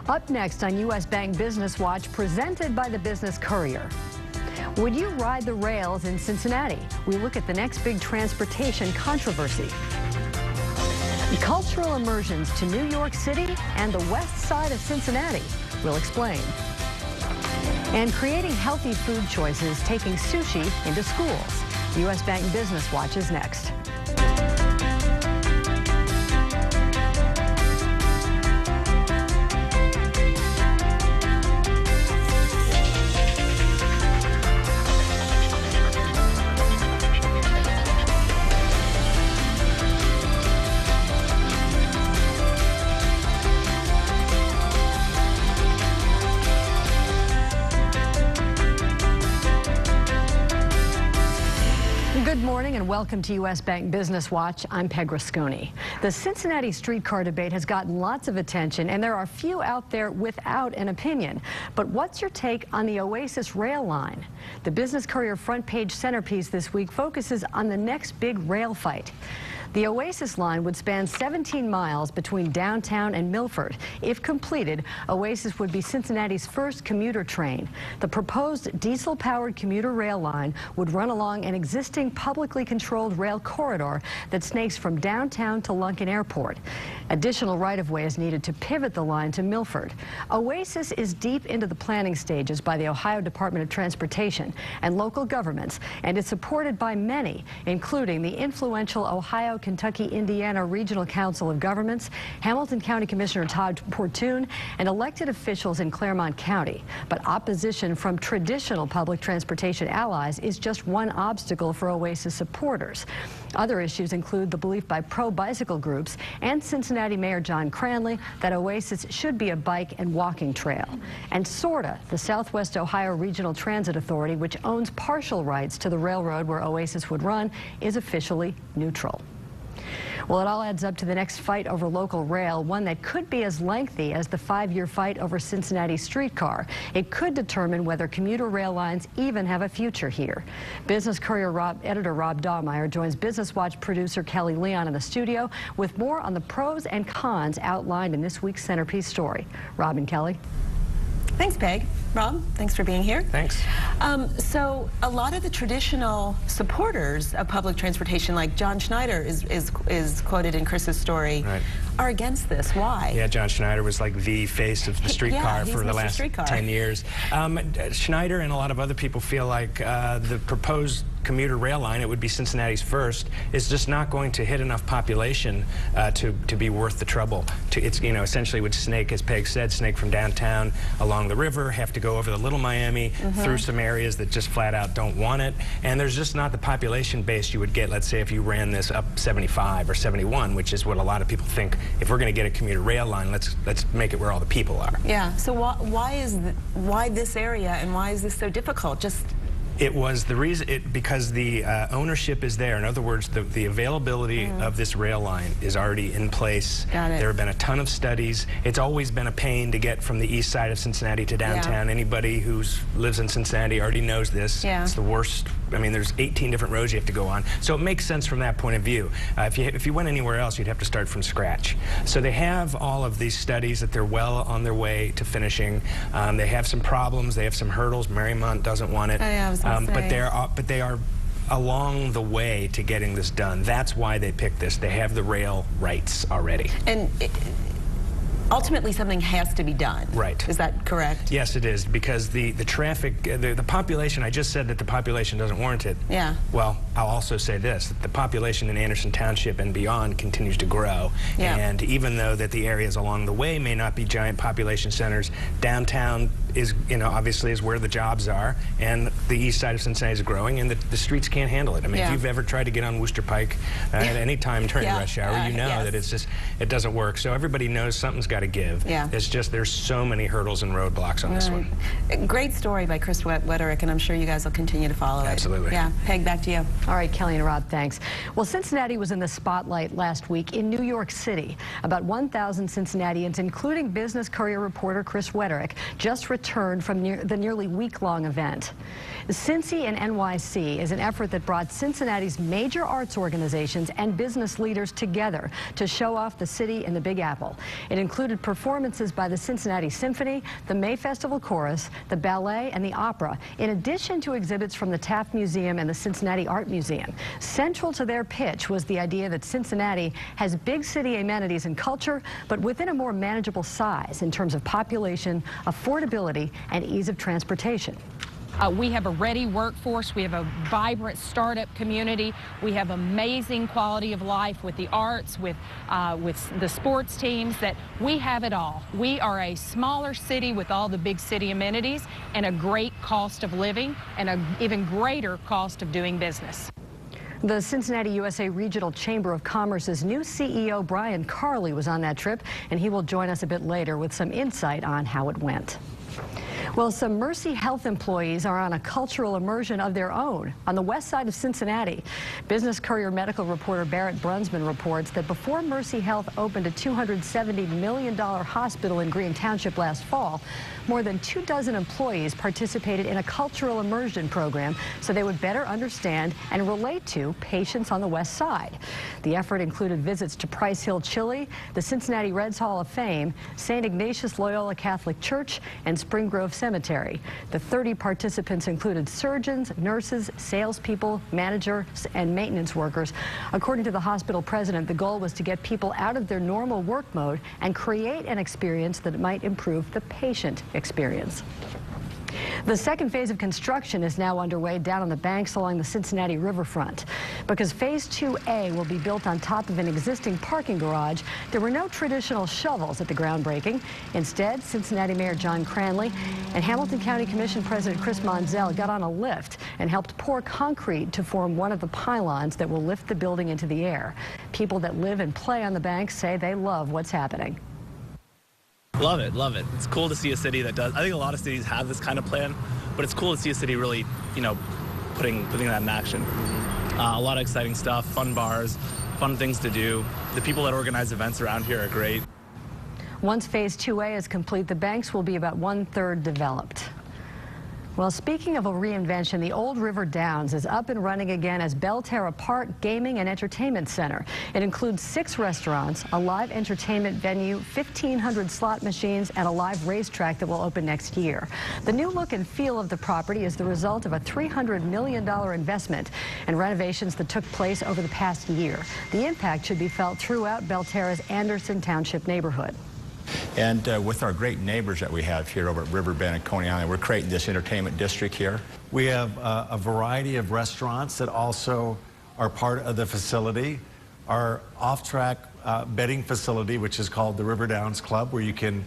Up next on U.S. Bank Business Watch, presented by the Business Courier. Would you ride the rails in Cincinnati? We look at the next big transportation controversy. Cultural immersions to New York City and the west side of Cincinnati. We'll explain. And creating healthy food choices, taking sushi into schools. U.S. Bank Business Watch is next. Good morning and welcome to U.S. Bank Business Watch. I'm Peg Rasconi. The Cincinnati streetcar debate has gotten lots of attention, and there are few out there without an opinion. But what's your take on the Oasis rail line? The Business Courier front page centerpiece this week focuses on the next big rail fight. The Oasis line would span 17 miles between downtown and Milford. If completed, Oasis would be Cincinnati's first commuter train. The proposed diesel-powered commuter rail line would run along an existing publicly controlled rail corridor that snakes from downtown to Lunken Airport. Additional right-of-way is needed to pivot the line to Milford. Oasis is deep into the planning stages by the Ohio Department of Transportation and local governments, and is supported by many, including the influential Ohio Kentucky-Indiana Regional Council of Governments, Hamilton County Commissioner Todd Portune, and elected officials in Claremont County. But opposition from traditional public transportation allies is just one obstacle for Oasis supporters. Other issues include the belief by pro-bicycle groups and Cincinnati Mayor John Cranley that Oasis should be a bike and walking trail. And SORTA, the Southwest Ohio Regional Transit Authority, which owns partial rights to the railroad where Oasis would run, is officially neutral. Well, it all adds up to the next fight over local rail, one that could be as lengthy as the 5-year fight over Cincinnati streetcar. It could determine whether commuter rail lines even have a future here. Business Courier editor Rob Dahlmeyer joins Business Watch producer Kelly Leon in the studio with more on the pros and cons outlined in this week's centerpiece story. Rob and Kelly. Thanks, Peg. Rob, thanks for being here. Thanks. So a lot of the traditional supporters of public transportation, like John Schneider is quoted in Chris's story, right, are against this. Why? Yeah, John Schneider was like the face of the streetcar for the last 10 years. Schneider and a lot of other people feel like the proposed commuter rail line, it would be Cincinnati's first, is just not going to hit enough population to be worth the trouble. It's, you know, essentially would snake, as Peg said, snake from downtown along the river, have to go over the Little Miami, through some areas that just flat out don't want it, and there's just not the population base you would get, let's say, if you ran this up 75 or 71, which is what a lot of people think. If we're going to get a commuter rail line, let's make it where all the people are. Yeah. So why this area, and why is this so difficult? Just it was the reason, because the ownership is there. In other words, the availability of this rail line is already in place. There have been a ton of studies. It's always been a pain to get from the east side of Cincinnati to downtown. Anybody who lives in Cincinnati already knows this. It's the worst. I mean, there's 18 different roads you have to go on. So it makes sense from that point of view. If you went anywhere else, you'd have to start from scratch. So they have all of these studies that they're well on their way to finishing. They have some problems. They have some hurdles. Marymount doesn't want it. But they are along the way to getting this done. That's why they picked this. They have the rail rights already. And ultimately, something has to be done. Right. Is that correct? Yes, it is, because the traffic, the population, I just said that the population doesn't warrant it. Yeah. Well, I'll also say this, that the population in Anderson Township and beyond continues to grow. And even though that the areas along the way may not be giant population centers, downtown is, you know, obviously is where the jobs are, and the east side of Cincinnati is growing, and the streets can't handle it. I mean, if you've ever tried to get on Worcester Pike at any time during rush hour, you know that it's just, it doesn't work. So everybody knows something's got to give. It's just, there's so many hurdles and roadblocks on this one. Great story by Chris Wetterick, and I'm sure you guys will continue to follow it. Absolutely. Yeah. Peg, back to you. All right, Kelly and Rob, thanks. Well, Cincinnati was in the spotlight last week in New York City. About 1,000 Cincinnatians, including Business Courier reporter Chris Wetterick, just returned from the nearly week-long event. Cincy and NYC is an effort that brought Cincinnati's major arts organizations and business leaders together to show off the city and the Big Apple. It included performances by the Cincinnati Symphony, the May Festival Chorus, the ballet, and the opera, in addition to exhibits from the Taft Museum and the Cincinnati Art Museum. Central to their pitch was the idea that Cincinnati has big city amenities and culture, but within a more manageable size in terms of population, affordability, and ease of transportation. We have a ready workforce. We have a vibrant startup community. We have amazing quality of life with the arts, with the sports teams. That we have it all. We are a smaller city with all the big city amenities and a great cost of living and an even greater cost of doing business. The Cincinnati USA Regional Chamber of Commerce's new CEO, Brian Carley, was on that trip, and he will join us a bit later with some insight on how it went. Well, some Mercy Health employees are on a cultural immersion of their own on the west side of Cincinnati. Business Courier medical reporter Barrett Brunsman reports that before Mercy Health opened a $270 million hospital in Green Township last fall, more than 24 employees participated in a cultural immersion program so they would better understand and relate to patients on the west side. The effort included visits to Price Hill Chili, the Cincinnati Reds Hall of Fame, St. Ignatius Loyola Catholic Church, and Spring Grove Cemetery. The 30 participants included surgeons, nurses, salespeople, managers, and maintenance workers. According to the hospital president, the goal was to get people out of their normal work mode and create an experience that might improve the patient experience. The second phase of construction is now underway down on the banks along the Cincinnati riverfront. Because Phase 2A will be built on top of an existing parking garage, there were no traditional shovels at the groundbreaking. Instead, Cincinnati Mayor John Cranley and Hamilton County Commission President Chris Monzell got on a lift and helped pour concrete to form one of the pylons that will lift the building into the air. People that live and play on the banks say they love what's happening. Love it, love it. It's cool to see a city that does. I think a lot of cities have this kind of plan, but it's cool to see a city really, putting that in action. A lot of exciting stuff, fun bars, fun things to do. The people that organize events around here are great. Once Phase 2A is complete, the banks will be about 1/3 developed. Well, speaking of a reinvention, the Old River Downs is up and running again as Belterra Park Gaming and Entertainment Center. It includes 6 restaurants, a live entertainment venue, 1,500 slot machines, and a live racetrack that will open next year. The new look and feel of the property is the result of a $300 million investment and renovations that took place over the past year. The impact should be felt throughout Belterra's Anderson Township neighborhood. And with our great neighbors that we have here over at Riverbend and Coney Island, we're creating this entertainment district here. We have a variety of restaurants that also are part of the facility. Our off-track betting facility, which is called the River Downs Club, where you can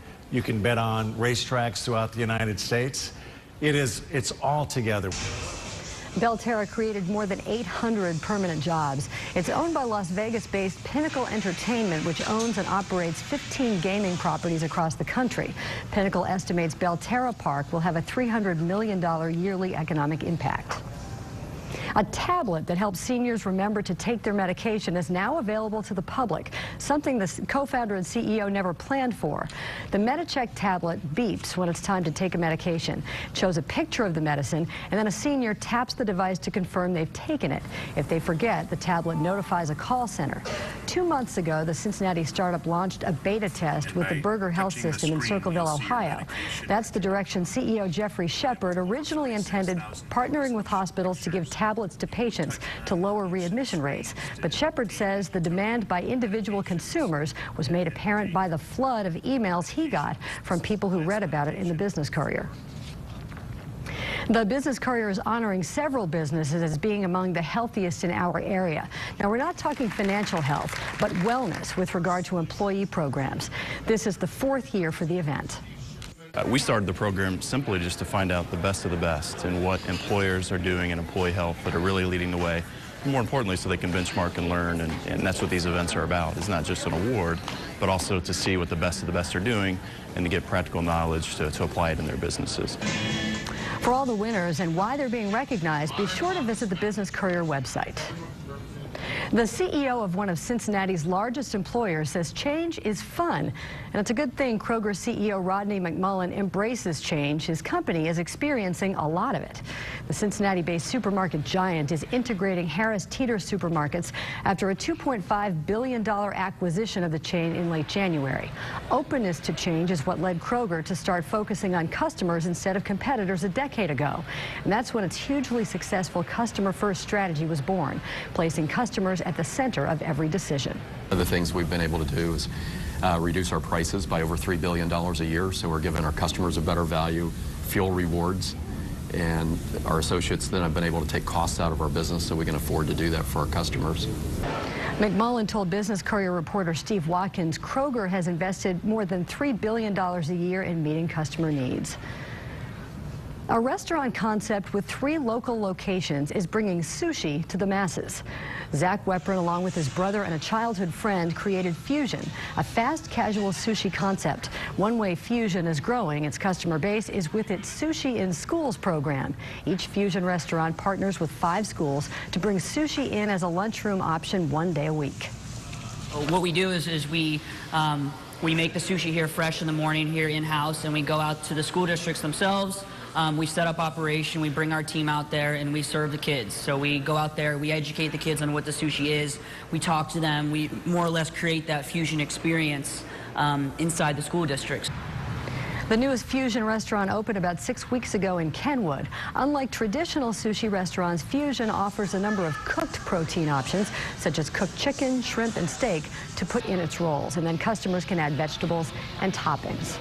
bet on racetracks throughout the United States. It's all together. Belterra created more than 800 permanent jobs. It's owned by Las Vegas-based Pinnacle Entertainment, which owns and operates 15 gaming properties across the country. Pinnacle estimates Belterra Park will have a $300 million yearly economic impact. A tablet that helps seniors remember to take their medication is now available to the public, something the co-founder and CEO never planned for. The MediCheck tablet beeps when it's time to take a medication. It shows a picture of the medicine, and then a senior taps the device to confirm they've taken it. If they forget, the tablet notifies a call center. 2 months ago, the Cincinnati startup launched a beta test with the Burger Health System in Circleville, Ohio. That's the direction CEO Jeffrey Shepard originally intended, partnering with hospitals to give tablets to patients to lower readmission rates. But Shepard says the demand by individual consumers was made apparent by the flood of emails he got from people who read about it in the Business Courier. The Business Courier is honoring several businesses as being among the healthiest in our area. Now, we're not talking financial health, but wellness with regard to employee programs. This is the 4th year for the event. We started the program simply just to find out the best of the best and what employers are doing in employee health that are really leading the way. And more importantly, so they can benchmark and learn, and that's what these events are about. It's not just an award, but also to see what the best of the best are doing and to get practical knowledge to apply it in their businesses. For all the winners and why they're being recognized, be sure to visit the Business Courier website. The CEO of one of Cincinnati's largest employers says change is fun. And it's a good thing Kroger CEO Rodney McMullen embraces change. His company is experiencing a lot of it. The Cincinnati-based supermarket giant is integrating Harris Teeter supermarkets after a $2.5 billion acquisition of the chain in late January. Openness to change is what led Kroger to start focusing on customers instead of competitors a decade ago. And that's when its hugely successful customer-first strategy was born, placing customers at the center of every decision. One of the things we've been able to do is reduce our prices by over $3 billion a year, so we're giving our customers a better value, fuel rewards, and our associates then have been able to take costs out of our business so we can afford to do that for our customers. McMullen told Business Courier reporter Steve Watkins Kroger has invested more than $3 billion a year in meeting customer needs. A restaurant concept with 3 local locations is bringing sushi to the masses. Zach Weprin, along with his brother and a childhood friend, created Fusion, a fast casual sushi concept. One way Fusion is growing its customer base is with its Sushi in Schools program. Each Fusion restaurant partners with 5 schools to bring sushi in as a lunchroom option 1 day a week. What we do is we make the sushi here fresh in the morning here in-house, and we go out to the school districts themselves. We set up operation, we bring our team out there, and we serve the kids. So we go out there, we educate the kids on what the sushi is, we talk to them, we more or less create that Fusion experience inside the school districts. The newest Fusion restaurant opened about 6 weeks ago in Kenwood. Unlike traditional sushi restaurants, Fusion offers a number of cooked protein options, such as cooked chicken, shrimp, and steak, to put in its rolls. And then customers can add vegetables and toppings.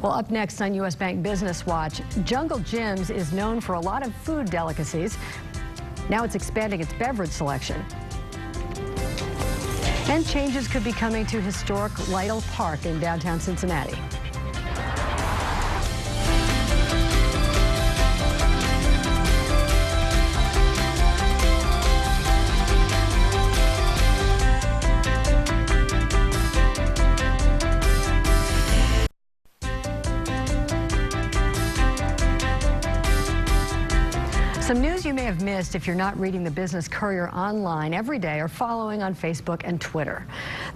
Well, up next on U.S. Bank Business Watch, Jungle Jim's is known for a lot of food delicacies. Now it's expanding its beverage selection. And changes could be coming to historic Lytle Park in downtown Cincinnati. Some news you may have missed if you're not reading the Business Courier online every day or following on Facebook and Twitter.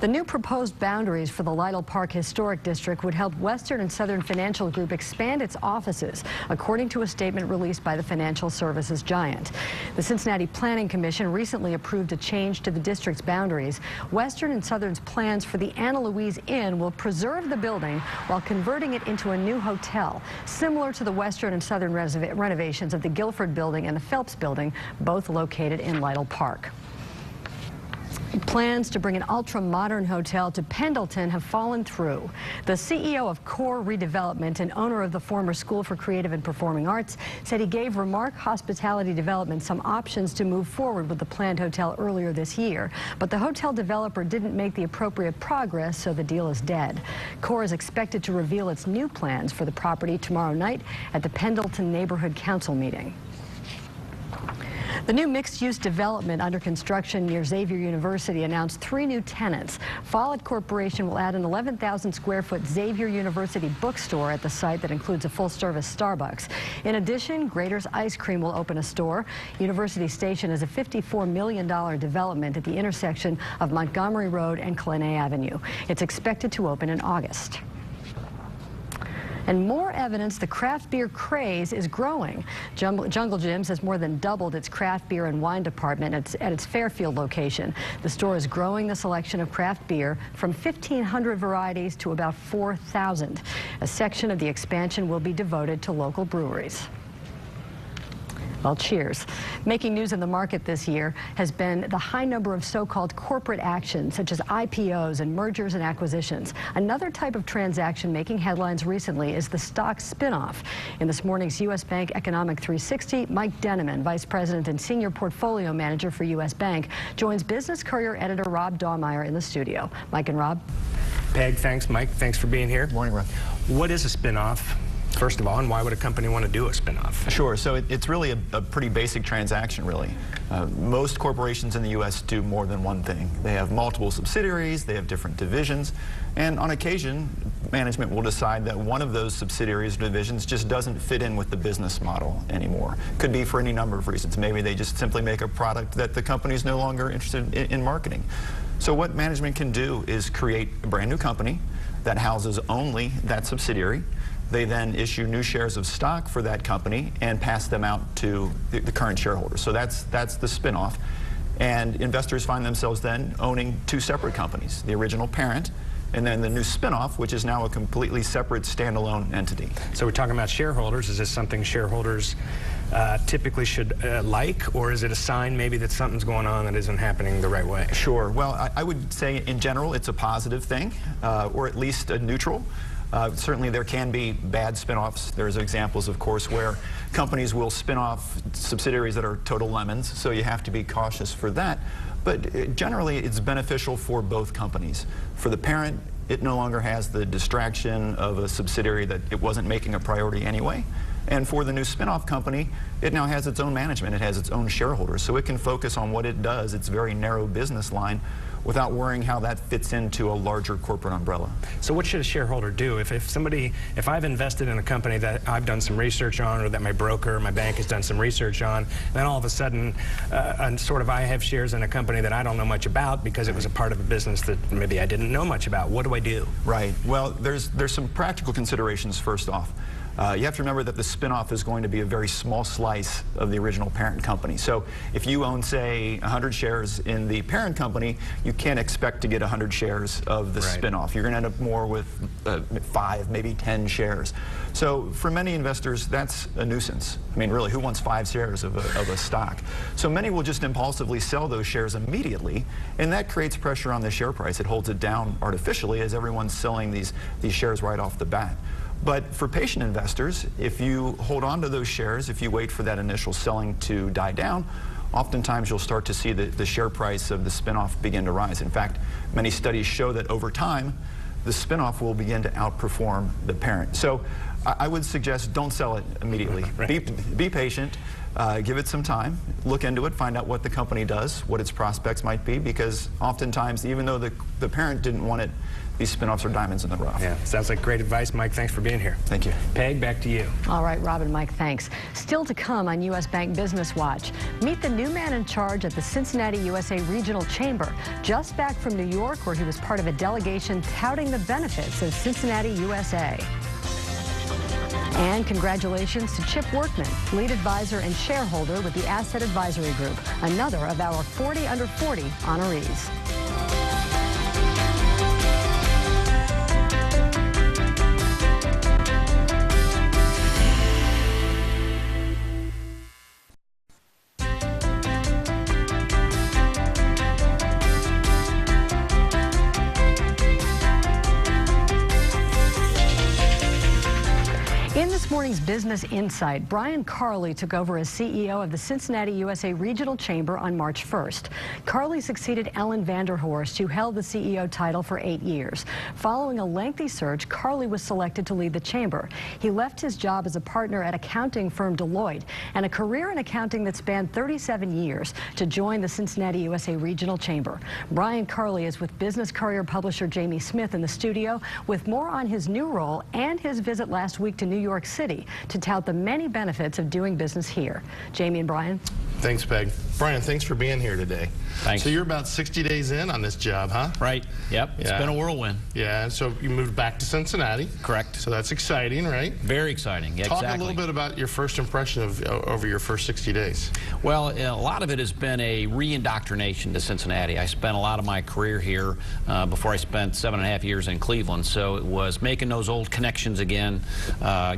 The new proposed boundaries for the Lytle Park Historic District would help Western and Southern Financial Group expand its offices, according to a statement released by the financial services giant. The Cincinnati Planning Commission recently approved a change to the district's boundaries. Western and Southern's plans for the Anna Louise Inn will preserve the building while converting it into a new hotel, similar to the Western and Southern renovations of the Guilford Building and the Phelps Building, both located in Lytle Park. Plans to bring an ultra-modern hotel to Pendleton have fallen through. The CEO of Courier Redevelopment and owner of the former School for Creative and Performing Arts said he gave Remark Hospitality Development some options to move forward with the planned hotel earlier this year, but the hotel developer didn't make the appropriate progress, so the deal is dead. Courier is expected to reveal its new plans for the property tomorrow night at the Pendleton Neighborhood Council meeting. The new mixed-use development under construction near Xavier University announced 3 new tenants. Follett Corporation will add an 11,000-square-foot Xavier University bookstore at the site that includes a full-service Starbucks. In addition, Grater's Ice Cream will open a store. University Station is a $54 million development at the intersection of Montgomery Road and Clenay Avenue. It's expected to open in August. And more evidence the craft beer craze is growing. Jungle Jim's has more than doubled its craft beer and wine department at its Fairfield location. The store is growing the selection of craft beer from 1,500 varieties to about 4,000. A section of the expansion will be devoted to local breweries. Well, cheers. Making news in the market this year has been the high number of so-called corporate actions, such as IPOs and mergers and acquisitions. Another type of transaction making headlines recently is the stock spinoff. In this morning's U.S. Bank Economic 360, Mike Denneman, Vice President and Senior Portfolio Manager for U.S. Bank, joins Business Courier editor Rob Dawmeyer in the studio. Mike and Rob. Peg, thanks. Mike, thanks for being here. Good morning, Rob. What is a spinoff? first of all, and why would a company want to do a spinoff? Sure. So it's really a pretty basic transaction, really. Most corporations in the U.S. do more than one thing. They have multiple subsidiaries, they have different divisions, and on occasion, management will decide that one of those subsidiaries or divisions just doesn't fit in with the business model anymore. Could be for any number of reasons. Maybe they just simply make a product that the company is no longer interested in marketing. So what management can do is create a brand new company that houses only that subsidiary. They then issue new shares of stock for that company and pass them out to the current shareholders. So that's the spinoff. And investors find themselves then owning two separate companies, the original parent and then the new spinoff, which is now a completely separate standalone entity. So we're talking about shareholders. Is this something shareholders typically should like, or is it a sign maybe that something's going on that isn't happening the right way? Sure. Well, I would say in general it's a positive thing, or at least a neutral. Certainly there can be bad spinoffs. There's examples, of course, where companies will spin off subsidiaries that are total lemons, so you have to be cautious for that. But generally it's beneficial for both companies. For the parent, it no longer has the distraction of a subsidiary that it wasn't making a priority anyway. And for the new spinoff company, it now has its own management, it has its own shareholders, so it can focus on what it does, its very narrow business line, without worrying how that fits into a larger corporate umbrella. So what should a shareholder do? If I've invested in a company that I've done some research on, or that my broker, my bank has done some research on, then all of a sudden, I have shares in a company that I don't know much about because it was a part of a business that maybe I didn't know much about. What do I do? Right. Well, there's some practical considerations first off. You have to remember that the spinoff is going to be a very small slice of the original parent company. So if you own, say, 100 shares in the parent company, you can't expect to get 100 shares of the spinoff. You're going to end up more with 5, maybe 10 shares. So for many investors, that's a nuisance. I mean, really, who wants 5 shares of a stock? So many will just impulsively sell those shares immediately, and that creates pressure on the share price. It holds it down artificially as everyone's selling these shares right off the bat. But for patient investors, if you hold on to those shares, if you wait for that initial selling to die down, oftentimes you'll start to see the share price of the spinoff begin to rise. In fact, many studies show that over time, the spinoff will begin to outperform the parent. So I would suggest don't sell it immediately. Be patient, give it some time, look into it, find out what the company does, what its prospects might be, because oftentimes, even though the parent didn't want it, these spinoffs are diamonds in the rough. Yeah, sounds like great advice. Mike, thanks for being here. Thank you. Peg, back to you. All right, Rob and Mike, thanks. Still to come on U.S. Bank Business Watch. Meet the new man in charge at the Cincinnati USA Regional Chamber. Just back from New York, where he was part of a delegation touting the benefits of Cincinnati USA. And congratulations to Chip Workman, lead advisor and shareholder with the Asset Advisory Group, another of our 40 under 40 honorees. In this morning's Business Insight, Brian Carley took over as CEO of the Cincinnati USA Regional Chamber on March 1st. Carley succeeded Ellen Vanderhorst, who held the CEO title for 8 years. Following a lengthy search, Carley was selected to lead the chamber. He left his job as a partner at accounting firm Deloitte and a career in accounting that spanned 37 years to join the Cincinnati USA Regional Chamber. Brian Carley is with Business Courier publisher Jamie Smith in the studio with more on his new role and his visit last week to New York City to tout the many benefits of doing business here. Jamie and Brian. Thanks, Peg. Brian, thanks for being here today. Thanks. So you're about 60 days in on this job, huh? Right. Yep. It's been a whirlwind. Yeah. So you moved back to Cincinnati. Correct. So that's exciting, right? Very exciting. Yeah, Talk a little bit about your first impression of over your first 60 days. Well, a lot of it has been a re-indoctrination to Cincinnati. I spent a lot of my career here before I spent 7.5 years in Cleveland. So it was making those old connections again,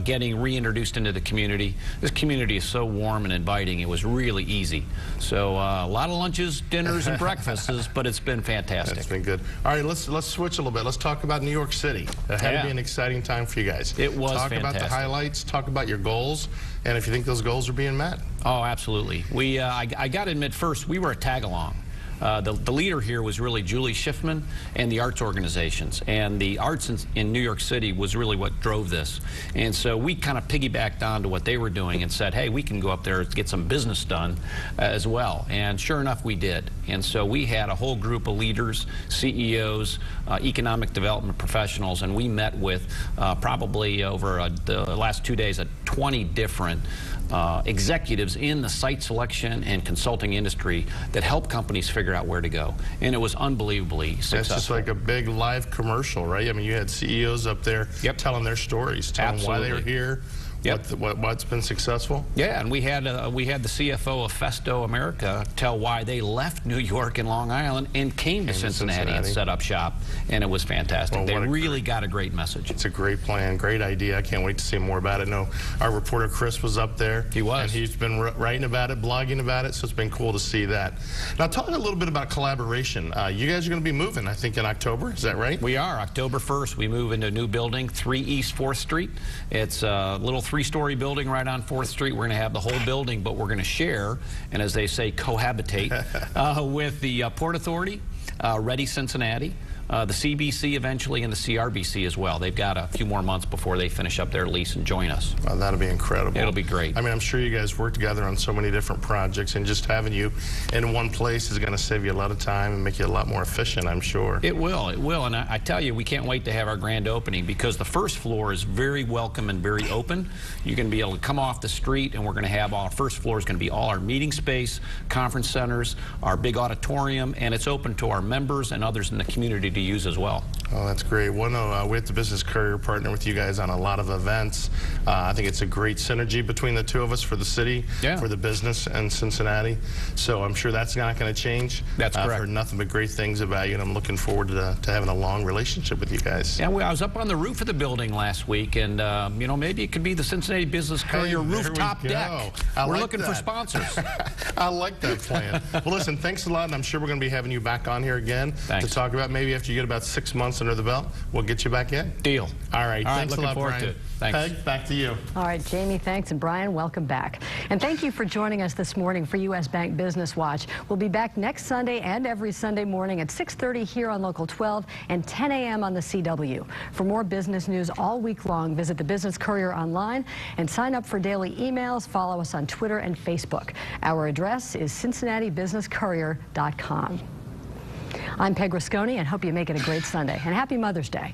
getting reintroduced into the community. This community is so warm and inviting. It was really easy. So a lot of lunches, dinners, and breakfasts, but it's been fantastic. It's been good. All right, let's switch a little bit. Let's talk about New York City. That had to be an exciting time for you guys. It was fantastic. Talk about the highlights, talk about your goals, and if you think those goals are being met. Oh, absolutely. I got to admit, first, we were a tag-along. The leader here was really Julie Schiffman and the arts organizations. And the arts in New York City was really what drove this. And so we kind of piggybacked on to what they were doing and said, hey, we can go up there to get some business done as well. And sure enough, we did. And so we had a whole group of leaders, CEOs, economic development professionals, and we met with probably over the last 2 days 20 different executives in the site selection and consulting industry that help companies figure out where to go. And it was unbelievably successful. That's just like a big live commercial, right? I mean, you had CEOs up there telling their stories, telling why they were here. What's been successful? Yeah, and we had the CFO of Festo America tell why they left New York and Long Island and came to Cincinnati and set up shop, and it was fantastic. Well, they really got a great message. It's a great plan, great idea. I can't wait to see more about it. No, our reporter Chris was up there. He was. And he's been writing about it, blogging about it, so it's been cool to see that. Now, talking a little bit about collaboration. You guys are going to be moving, I think, in October. Is that right? We are. October 1st, we move into a new building, 3 East 4th Street. It's a little 3-story building right on 4th Street. We're going to have the whole building, but we're going to share, and as they say, cohabitate with the Port Authority, Ready Cincinnati, the CBC eventually, and the CRBC as well. They've got a few more months before they finish up their lease and join us. Oh, that'll be incredible. It'll be great. I mean, I'm sure you guys work together on so many different projects, and just having you in one place is going to save you a lot of time and make you a lot more efficient, I'm sure. It will, and I tell you, we can't wait to have our grand opening because the first floor is very welcome and very open. You're going to be able to come off the street, and we're going to have our first floor is going to be all our meeting space, conference centers, our big auditorium, and it's open to our members and others in the community to use as well. Oh, that's great. Well, no, we at the Business Courier partner with you guys on a lot of events. I think it's a great synergy between the two of us for the city, for the business, and Cincinnati. So I'm sure that's not going to change. That's correct. I've heard nothing but great things about you, and I'm looking forward to having a long relationship with you guys. Yeah, I was up on the roof of the building last week, and you know, maybe it could be the Cincinnati Business Courier rooftop deck. We're looking for sponsors. I like that plan. Well, listen, thanks a lot, and I'm sure we're going to be having you back on here again to talk about maybe after you get about 6 months under the belt, we'll get you back in. Deal. All right. Thanks a lot, Brian. To it. Thanks. Peg, back to you. All right, Jamie, thanks, and Brian, welcome back. And thank you for joining us this morning for U.S. Bank Business Watch. We'll be back next Sunday and every Sunday morning at 6:30 here on Local 12 and 10 a.m. on the CW. For more business news all week long, visit the Business Courier online and sign up for daily emails. Follow us on Twitter and Facebook. Our address is cincinnatibusinesscourier.com. I'm Peg Rasconi, and hope you make it a great Sunday. And happy Mother's Day.